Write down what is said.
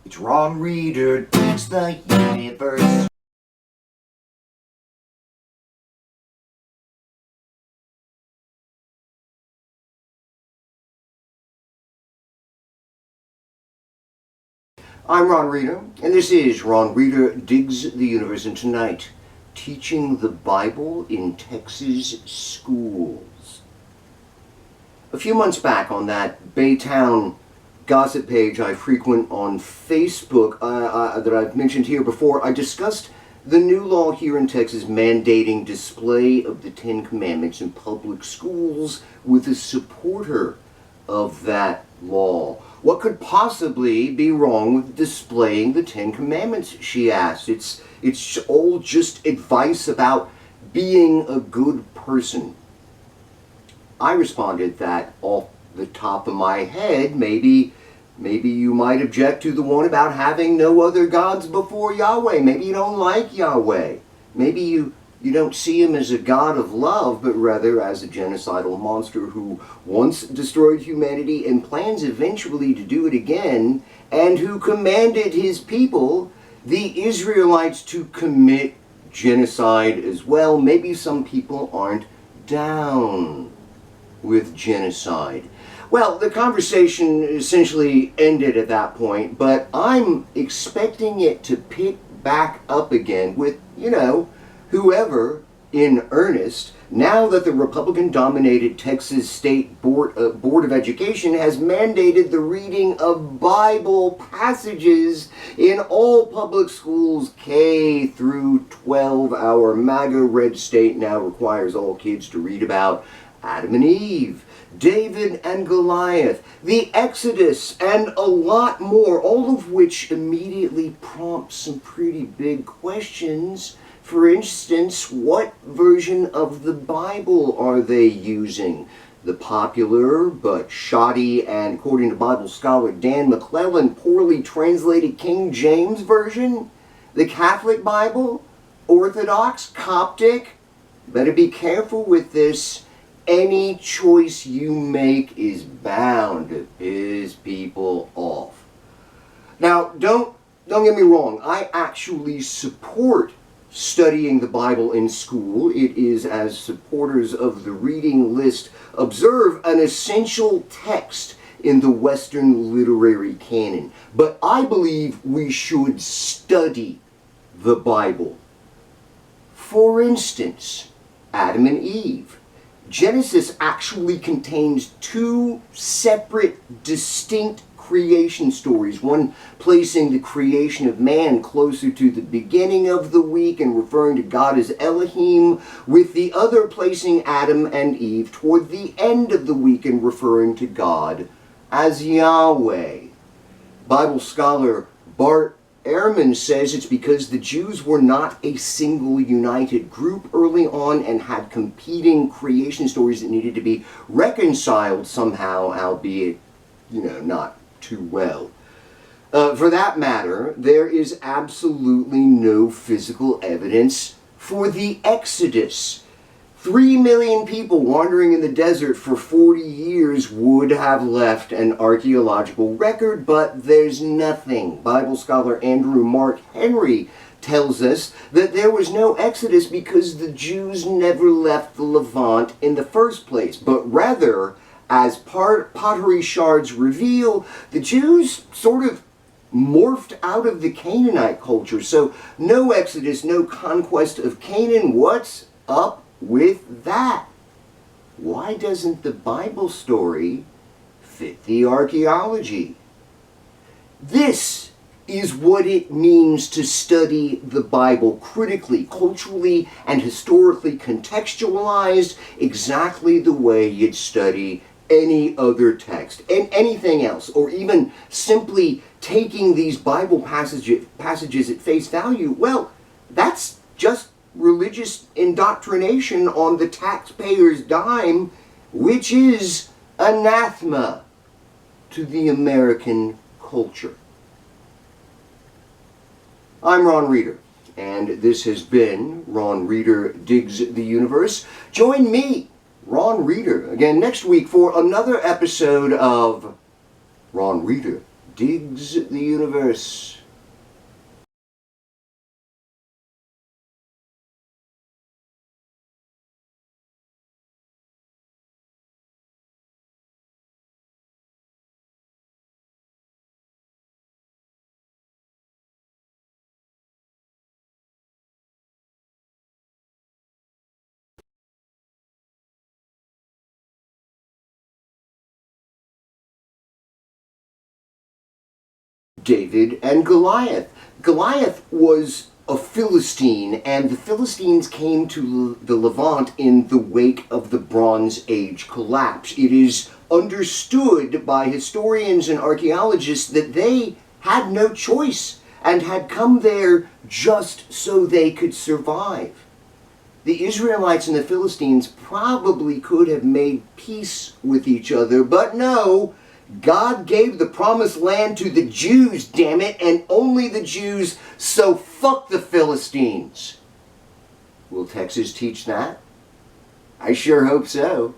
It's Ron Reader Digs the Universe. I'm Ron Reader, and this is Ron Reader Digs the Universe, and tonight, teaching the Bible in Texas schools. A few months back on that Baytown gossip page I frequent on Facebook that I've mentioned here before, I discussed the new law here in Texas mandating display of the Ten Commandments in public schools with a supporter of that law. What could possibly be wrong with displaying the Ten Commandments, she asked. It's all just advice about being a good person. I responded that off the top of my head, maybe you might object to the one about having no other gods before Yahweh. Maybe you don't like Yahweh. Maybe you don't see him as a God of love, but rather as a genocidal monster who once destroyed humanity and plans eventually to do it again, and who commanded his people, the Israelites, to commit genocide as well. Maybe some people aren't down with genocide. Well, the conversation essentially ended at that point, but I'm expecting it to pick back up again with, whoever in earnest, now that the Republican-dominated Texas State Board of Education has mandated the reading of Bible passages in all public schools K through 12. Our MAGA red state now requires all kids to read about Adam and Eve, David and Goliath, the Exodus, and a lot more, all of which immediately prompts some pretty big questions. For instance, what version of the Bible are they using? The popular but shoddy and, according to Bible scholar Dan McClellan, poorly translated King James Version? The Catholic Bible? Orthodox? Coptic? Better be careful with this. Any choice you make is bound to piss people off. Now, don't get me wrong. I actually support studying the Bible in school. It is, as supporters of the reading list observe, an essential text in the Western literary canon. But I believe we should study the Bible. For instance, Adam and Eve. Genesis actually contains two separate, distinct creation stories, one placing the creation of man closer to the beginning of the week and referring to God as Elohim, with the other placing Adam and Eve toward the end of the week and referring to God as Yahweh. Bible scholar Bart Ehrman says it's because the Jews were not a single united group early on and had competing creation stories that needed to be reconciled somehow, albeit, not too well. For that matter, there is absolutely no physical evidence for the Exodus. 3 million people wandering in the desert for 40 years would have left an archaeological record, but there's nothing. Bible scholar Andrew Mark Henry tells us that there was no Exodus because the Jews never left the Levant in the first place, but rather, as pottery shards reveal, the Jews sort of morphed out of the Canaanite culture. So no Exodus, no conquest of Canaan. What's up with that? Why doesn't the Bible story fit the archaeology? This is what it means to study the Bible critically, culturally, and historically contextualized, exactly the way you'd study any other text and anything else, or even simply taking these Bible passages at face value. Well, that's just religious indoctrination on the taxpayer's dime, which is anathema to the American culture. I'm Ron Reader, and this has been Ron Reader Digs the Universe. Join me, Ron Reader, again next week for another episode of Ron Reader digs the universe. David and Goliath. Goliath was a Philistine, and the Philistines came to the Levant in the wake of the Bronze Age collapse. It is understood by historians and archaeologists that they had no choice and had come there just so they could survive. The Israelites and the Philistines probably could have made peace with each other, but no, God gave the promised land to the Jews, damn it, and only the Jews, so fuck the Philistines. Will Texas teach that? I sure hope so.